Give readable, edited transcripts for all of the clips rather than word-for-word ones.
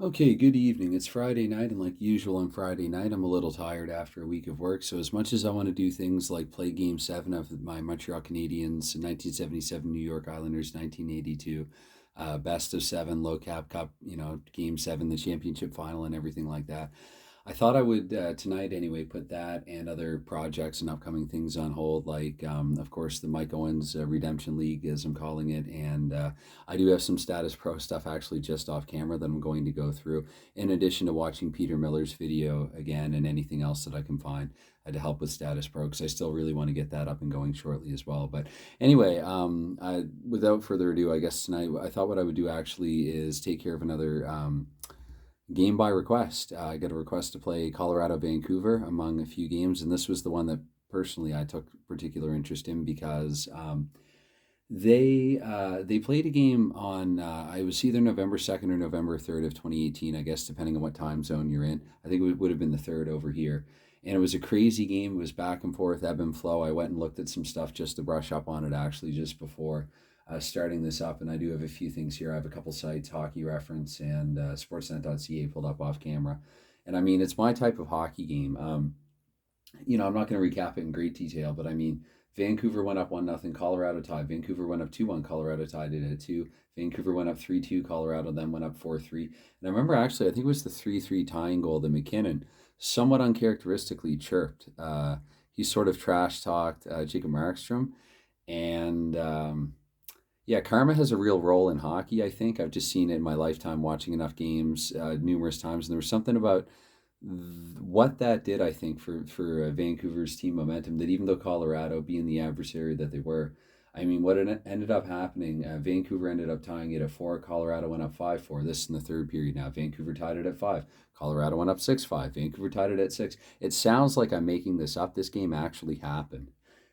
Okay, good evening. It's Friday night, and like usual on Friday night, I'm a little tired after a week of work. So, as much as I want to do things like play Game 7 of my Montreal Canadiens, 1977 New York Islanders, 1982, best of seven, low cap cup, Game 7, the championship final, and everything like that, I thought I would tonight anyway put that and other projects and upcoming things on hold, like of course the Mike Owens Redemption League, as I'm calling it, and I do have some Status Pro stuff actually just off camera that I'm going to go through, in addition to watching Peter Miller's video again and anything else that I can find to help with Status Pro, because I still really want to get that up and going shortly as well. But anyway, without further ado, I guess tonight I thought what I would do actually is take care of another. Game by request. I got a request to play Colorado Vancouver among a few games, and this was the one that personally I took particular interest in because they played a game on I was either November 2nd or November 3rd of 2018, I guess, depending on what time zone you're in. I think it would have been the third over here. And it was a crazy game. It was back and forth, ebb and flow. I went and looked at some stuff just to brush up on it actually just before starting this up. And I do have a few things here. I have a couple sites, Hockey Reference and Sportsnet.ca pulled up off camera. And I mean, it's my type of hockey game. I'm not going to recap it in great detail, but I mean, Vancouver went up 1-0, Colorado tied. Vancouver went up 2-1, Colorado tied it at 2. Vancouver went up 3-2, Colorado then went up 4-3. And I remember actually, I think it was the 3-3 tying goal that McKinnon somewhat uncharacteristically chirped. He sort of trash talked Jacob Markstrom. And yeah, karma has a real role in hockey, I think. I've just seen it in my lifetime watching enough games numerous times. And there was something about what that did, I think, for Vancouver's team momentum, that even though Colorado, being the adversary that they were, I mean, what ended up happening, Vancouver ended up tying it at 4. Colorado went up 5-4. This is in the third period now. Vancouver tied it at 5. Colorado went up 6-5. Vancouver tied it at 6. It sounds like I'm making this up. This game actually happened.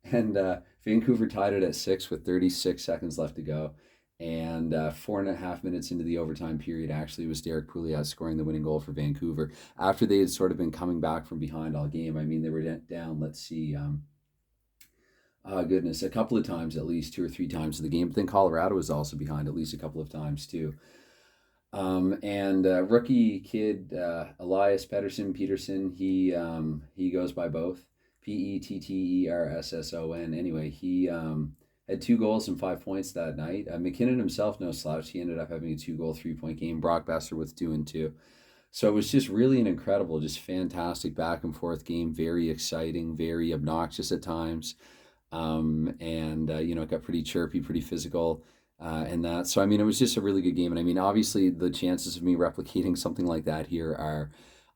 And Vancouver tied it at 6 with 36 seconds left to go. And 4.5 minutes into the overtime period, actually, was Derek Pouliot scoring the winning goal for Vancouver after they had sort of been coming back from behind all game. I mean, they were down, let's see, goodness, a couple of times, at least 2 or 3 times in the game. But then Colorado was also behind at least a couple of times, too. And rookie kid Elias Peterson, he goes by both Pettersson. Anyway, he had 2 goals and 5 points that night. McKinnon himself, no slouch. He ended up having a 2-goal, 3-point game. Brock Besser with 2 and 2. So it was just really an incredible, just fantastic back and forth game. Very exciting, very obnoxious at times. And it got pretty chirpy, pretty physical. And that. So, I mean, it was just a really good game. And I mean, obviously, the chances of me replicating something like that here are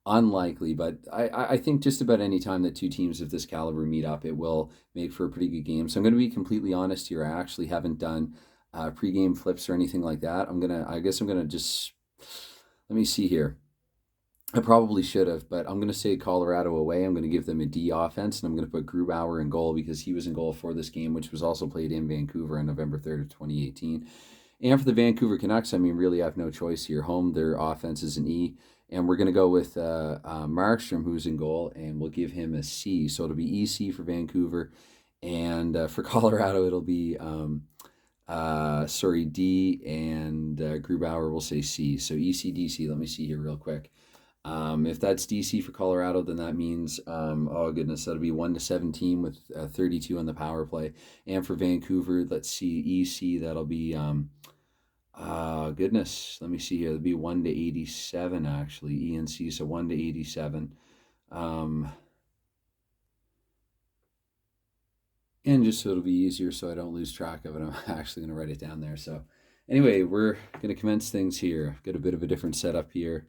unlikely. But I think just about any time that two teams of this caliber meet up, it will make for a pretty good game. So I'm going to be completely honest here. I actually haven't done pregame flips or anything like that. I guess I'm going to just, let me see here. I probably should have, but I'm going to say Colorado away. I'm going to give them a D offense, and I'm going to put Grubauer in goal because he was in goal for this game, which was also played in Vancouver on November 3rd of 2018. And for the Vancouver Canucks, I mean, really, I have no choice here. Home, their offense is an E, and we're going to go with Markstrom, who's in goal, and we'll give him a C. So it'll be EC for Vancouver, and for Colorado, it'll be D, and Grubauer will say C. So ECDC. Let me see here real quick. If that's DC for Colorado, then that means, oh goodness, that'll be 1-17 with 32 on the power play. And for Vancouver, let's see, EC, that'll be, goodness, let me see here, it'll be 1-87 actually, ENC, so 1-87. And just so it'll be easier so I don't lose track of it, I'm actually going to write it down there. So anyway, we're going to commence things here. I've got a bit of a different setup here.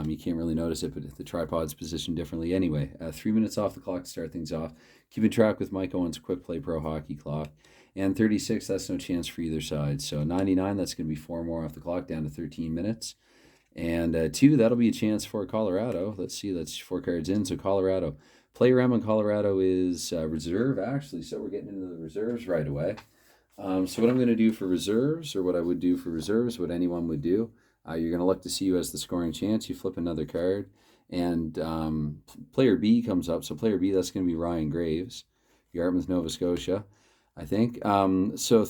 You can't really notice it, but the tripod's positioned differently. Anyway, 3 minutes off the clock to start things off. Keeping track with Mike Owens' Quick Play Pro Hockey Clock. And 36, that's no chance for either side. So 99, that's going to be 4 more off the clock, down to 13 minutes. And 2, that'll be a chance for Colorado. Let's see, that's 4 cards in. So Colorado. Player M on Colorado is reserve, actually. So we're getting into the reserves right away. So what I'm going to do for reserves, or what I would do for reserves, what anyone would do, you're going to look to see who has the scoring chance. You flip another card, and player B comes up. So player B, that's going to be Ryan Graves, Yarmouth, Nova Scotia. I think. So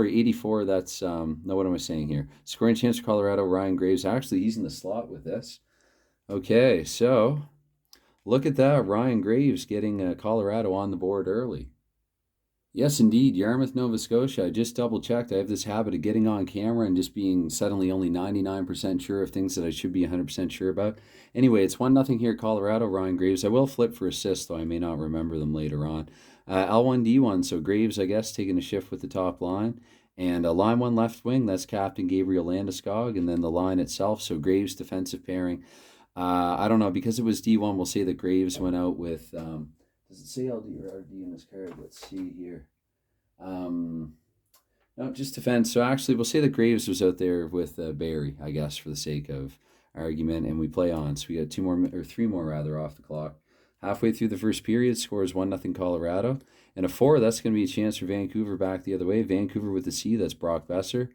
84. That's, no, what am I saying here? Scoring chance for Colorado, Ryan Graves. Actually, he's in the slot with this. Okay, so look at that. Ryan Graves getting Colorado on the board early. Yes, indeed. Yarmouth, Nova Scotia. I just double checked. I have this habit of getting on camera and just being suddenly only 99% sure of things that I should be 100% sure about. Anyway, it's 1-0 here, Colorado. Ryan Graves. I will flip for assists, though I may not remember them later on. L1D1. So Graves, I guess, taking a shift with the top line. And line one left wing, that's Captain Gabriel Landeskog. And then the line itself, so Graves defensive pairing. I don't know, because it was D1, we'll say that Graves went out with. Does it say LD or RD in this card? Let's see here. No, just defense. So actually, we'll say that Graves was out there with Barry, I guess, for the sake of argument, and we play on. So we got two more, or three more rather, off the clock. Halfway through the first period, scores 1-0 Colorado. And a 4, that's going to be a chance for Vancouver back the other way. Vancouver with the C, that's Brock Besser.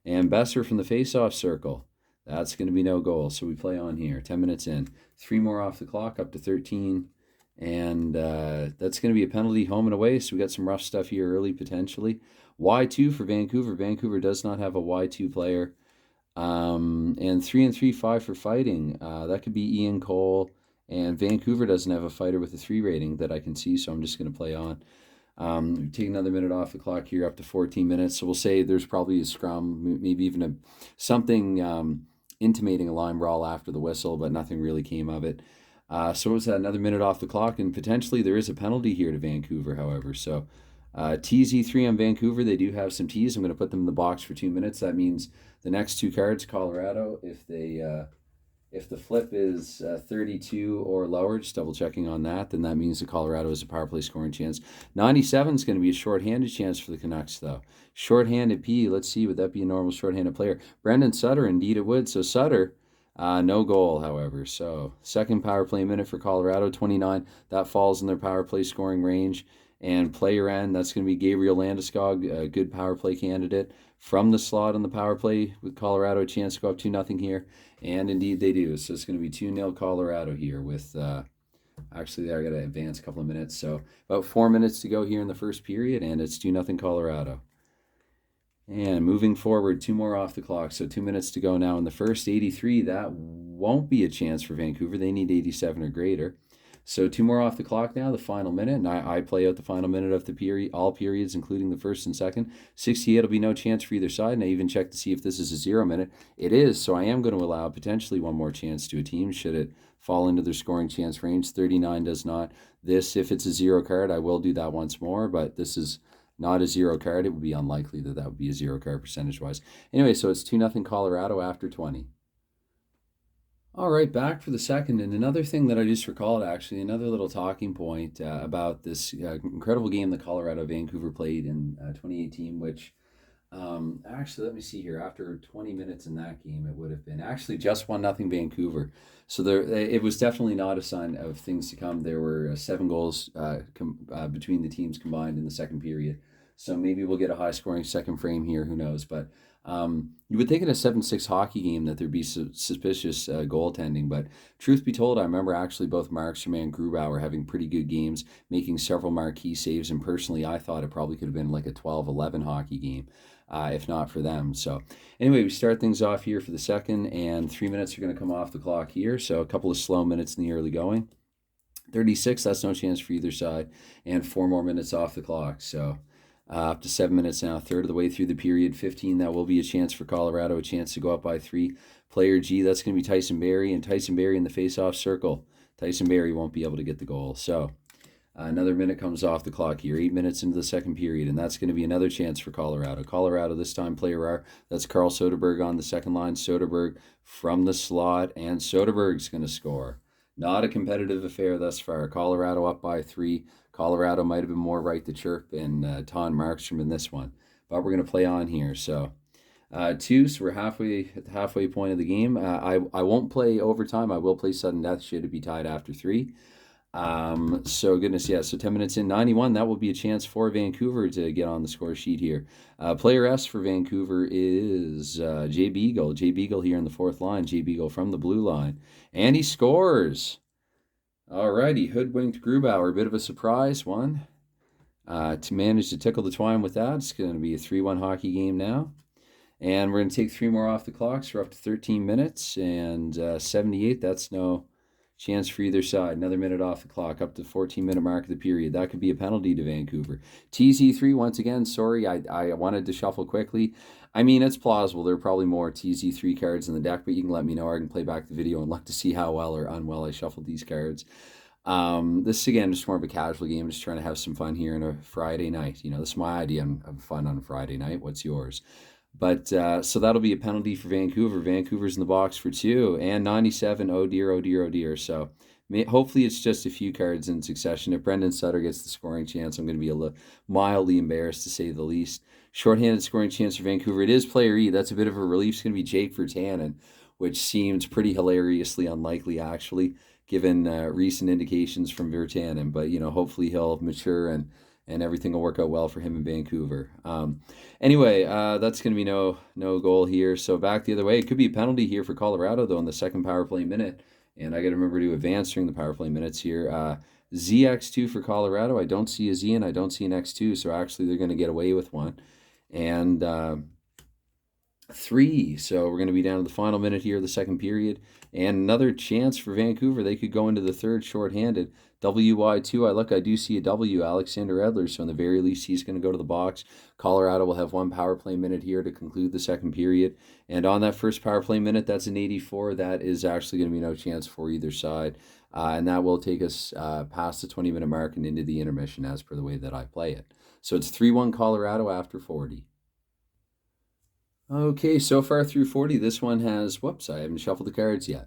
And Besser from the face-off circle. That's going to be no goal. So we play on here. 10 minutes in. 3 more off the clock, up to 13. And that's going to be a penalty home and away. So we got some rough stuff here early, potentially. Y2 for Vancouver. Vancouver does not have a Y2 player. And 3 and 3, 5 for fighting. That could be Ian Cole. And Vancouver doesn't have a fighter with a 3 rating that I can see, so I'm just going to play on. We take another minute off the clock here, up to 14 minutes. So we'll say there's probably a scrum, maybe even something intimating a line brawl after the whistle, but nothing really came of it. So it was another minute off the clock, and potentially there is a penalty here to Vancouver, however. So TZ3 on Vancouver, they do have some Ts. I'm going to put them in the box for 2 minutes. That means the next two cards, Colorado, if the flip is 32 or lower, just double checking on that, then that means that Colorado has a power play scoring chance. 97 is going to be a shorthanded chance for the Canucks, though. Shorthanded P, let's see, would that be a normal shorthanded player? Brendan Sutter, indeed it would. So Sutter, no goal, however. So second power play minute for Colorado, 29. That falls in their power play scoring range. And player N, that's going to be Gabriel Landeskog, a good power play candidate. From the slot on the power play with Colorado, a chance to go up 2-0 here. And indeed they do. So it's going to be 2-0 Colorado here with, actually there I got to advance a couple of minutes. So about 4 minutes to go here in the first period, and it's 2-0 Colorado. And moving forward, 2 more off the clock. So 2 minutes to go now in the first. 83, that won't be a chance for Vancouver. They need 87 or greater. So 2 more off the clock now, the final minute, and I play out the final minute of the period, all periods, including the first and second. 68 will be no chance for either side, and I even check to see if this is a 0 minute. It is, so I am going to allow potentially one more chance to a team should it fall into their scoring chance range. 39 does not. This, if it's a 0 card, I will do that once more, but this is not a 0 card. It would be unlikely that would be a 0 card percentage-wise. Anyway, so it's 2-0 Colorado after 20. All right, back for the second. And another thing that I just recalled, actually, another little talking point about this incredible game that Colorado-Vancouver played in 2018, which actually, let me see here. After 20 minutes in that game, it would have been actually just 1-0 Vancouver. So it was definitely not a sign of things to come. There were 7 goals between the teams combined in the second period. So maybe we'll get a high-scoring second frame here. Who knows? But you would think in a 7-6 hockey game that there'd be suspicious goaltending, but truth be told, I remember actually both Markstrom and Grubauer having pretty good games, making several marquee saves, and personally I thought it probably could have been like a 12-11 hockey game, if not for them. So anyway, we start things off here for the second, and 3 minutes are going to come off the clock here, so a couple of slow minutes in the early going. 36, that's no chance for either side, and 4 more minutes off the clock, so up to 7 minutes now, third of the way through the period. 15, that will be a chance for Colorado, a chance to go up by 3. Player G, that's going to be Tyson Barrie, and Tyson Barrie in the face-off circle. Tyson Barrie won't be able to get the goal. So another minute comes off the clock here, 8 minutes into the second period, and that's going to be another chance for Colorado. Colorado this time, player R, that's Carl Soderberg on the second line. Soderberg from the slot, and Soderberg's going to score. Not a competitive affair thus far. Colorado up by 3. Colorado might have been more right to chirp and Ton Markstrom in this one. But we're going to play on here. So 2, so we're halfway at the halfway point of the game. I won't play overtime. I will play sudden death should it be tied after 3. So goodness, yeah, so 10 minutes in, 91, that will be a chance for Vancouver to get on the score sheet here. Player S for Vancouver is Jay Beagle. Jay Beagle here in the fourth line. Jay Beagle from the blue line. And he scores. Alrighty, hoodwinked Grubauer, a bit of a surprise one. To manage to tickle the twine with that, it's going to be a 3-1 hockey game now. And we're going to take 3 more off the clock, so we're up to 13 minutes. And 78, that's no chance for either side. Another minute off the clock, up to the 14-minute mark of the period. That could be a penalty to Vancouver. TZ3, once again, sorry, I wanted to shuffle quickly. I mean, it's plausible. There are probably more TZ3 cards in the deck, but you can let me know, or I can play back the video and look to see how well or unwell I shuffled these cards. This again is more of a casual game, just trying to have some fun here on a Friday night. You know, this is my idea of fun on a Friday night. What's yours? But so that'll be a penalty for Vancouver. Vancouver's in the box for 2 and 97. Oh dear, oh dear, oh dear. So hopefully it's just a few cards in succession. If Brendan Sutter gets the scoring chance, I'm going to be mildly embarrassed to say the least. Shorthanded scoring chance for Vancouver. It is player E. That's a bit of a relief. It's going to be Jake Virtanen, which seems pretty hilariously unlikely, actually, given recent indications from Virtanen. But, you know, hopefully he'll mature and everything will work out well for him in Vancouver. Anyway, that's going to be no goal here. So back the other way. It could be a penalty here for Colorado, though, in the second power play minute. And I got to remember to advance during the power play minutes here. ZX2 for Colorado. I don't see a Z and I don't see an X2. So actually they're going to get away with one. And 3. So we're going to be down to the final minute here of the second period. And another chance for Vancouver. They could go into the third shorthanded. WY2, I do see a W, Alexander Edler. So in the very least, he's going to go to the box. Colorado will have one power play minute here to conclude the second period. And on that first power play minute, that's an 84. That is actually going to be no chance for either side. And that will take us past the 20-minute mark and into the intermission as per the way that I play it. So it's 3-1 Colorado after 40. Okay, so far through 40, this one has, whoops, I haven't shuffled the cards yet.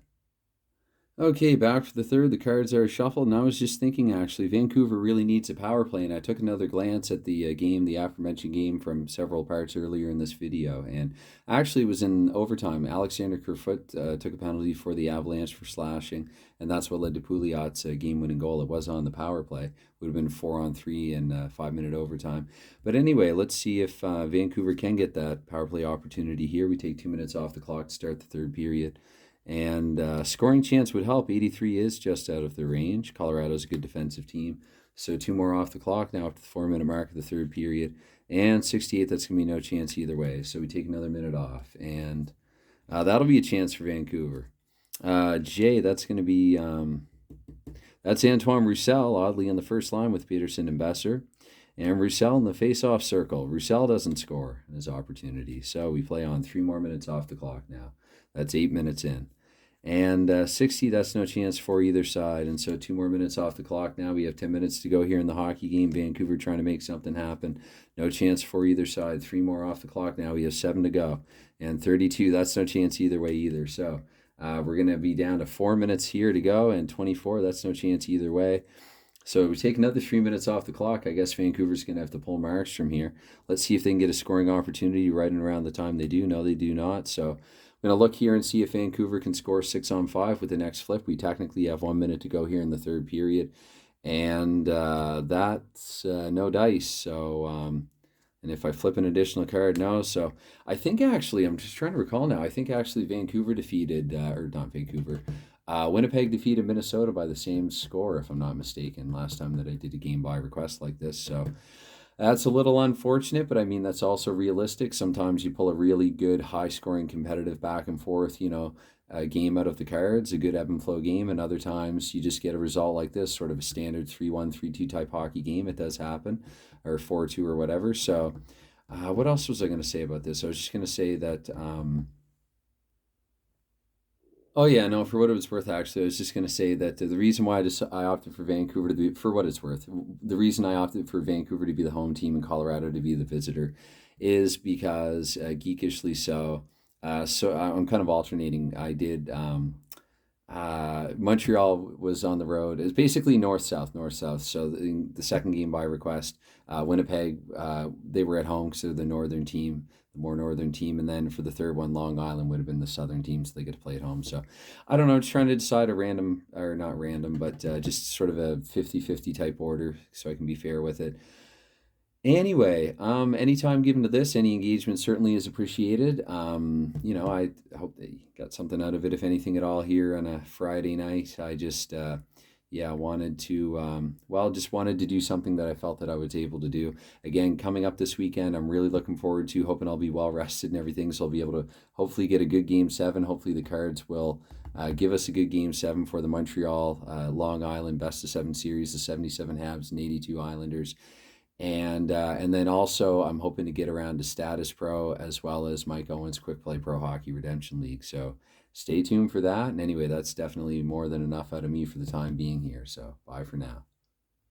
Okay, back for the third. The cards are shuffled, and I was just thinking, actually, Vancouver really needs a power play, and I took another glance at the game, the aforementioned game from several parts earlier in this video, and actually it was in overtime. Alexander Kerfoot took a penalty for the Avalanche for slashing, and that's what led to Pouliot's game-winning goal. It was on the power play. It would have been 4-on-3 in 5-minute overtime. But anyway, let's see if Vancouver can get that power play opportunity here. We take 2 minutes off the clock to start the third period. And scoring chance would help. 83 is just out of the range. Colorado's a good defensive team. So 2 more off the clock now up to the 4-minute mark of the third period. And 68, that's going to be no chance either way. So we take another minute off. And that'll be a chance for Vancouver. J, that's going to be, that's Antoine Roussel, oddly in the first line with Peterson and Besser. And Roussel in the face-off circle. Roussel doesn't score in his opportunity. So we play on 3 more minutes off the clock now. That's 8 minutes in. And 60, that's no chance for either side. And so 2 more minutes off the clock now. We have 10 minutes to go here in the hockey game. Vancouver trying to make something happen. No chance for either side. 3 more off the clock now. We have 7 to go. And 32, that's no chance either way either. So we're going to be down to 4 minutes here to go. And 24, that's no chance either way. So we take another 3 minutes off the clock. I guess Vancouver's going to have to pull Markstrom here. Let's see if they can get a scoring opportunity right and around the time they do. No, they do not. So I'm going to look here and see if Vancouver can score 6-on-5 with the next flip. We technically have 1 minute to go here in the third period. And that's no dice. So, and if I flip an additional card, no. So I think actually, I'm just trying to recall now, I think actually Vancouver defeated, or not Vancouver, Winnipeg defeated Minnesota by the same score, if I'm not mistaken, last time that I did a game by request like this. So that's a little unfortunate, but I mean, that's also realistic. Sometimes you pull a really good, high-scoring, competitive back and forth, game out of the cards, a good ebb and flow game, and other times you just get a result like this, sort of a standard 3-1, 3-2 type hockey game. It does happen, or 4-2 or whatever. So what else was I going to say about this? I was just going to say that... Oh yeah, no. For what it was worth, actually, I was just going to say that the reason why I opted for Vancouver to be, for what it's worth, the reason I opted for Vancouver to be the home team and Colorado to be the visitor, is because geekishly so. So I'm kind of alternating. I did. Montreal was on the road. It's basically north-south. So the second game by request, Winnipeg, they were at home because they're the northern team, the more northern team. And then for the third one, Long Island would have been the southern team, so they get to play at home. So I don't know, just trying to decide a random, or not random, but just sort of a 50-50 type order so I can be fair with it. Anyway, any time given to this, any engagement certainly is appreciated. I hope they got something out of it, if anything at all, here on a Friday night. I just, yeah, wanted to, well, just wanted to do something that I felt that I was able to do. Again, coming up this weekend, I'm really looking forward to, hoping I'll be well rested and everything. So I'll be able to hopefully get a good game seven. Hopefully the Cards will give us a good game seven for the Montreal Long Island best of seven series, the 77 Habs and 82 Islanders. And then also I'm hoping to get around to Status Pro as well as Mike Owens Quick Play Pro Hockey Redemption League. So stay tuned for that. And anyway, that's definitely more than enough out of me for the time being here. So bye for now.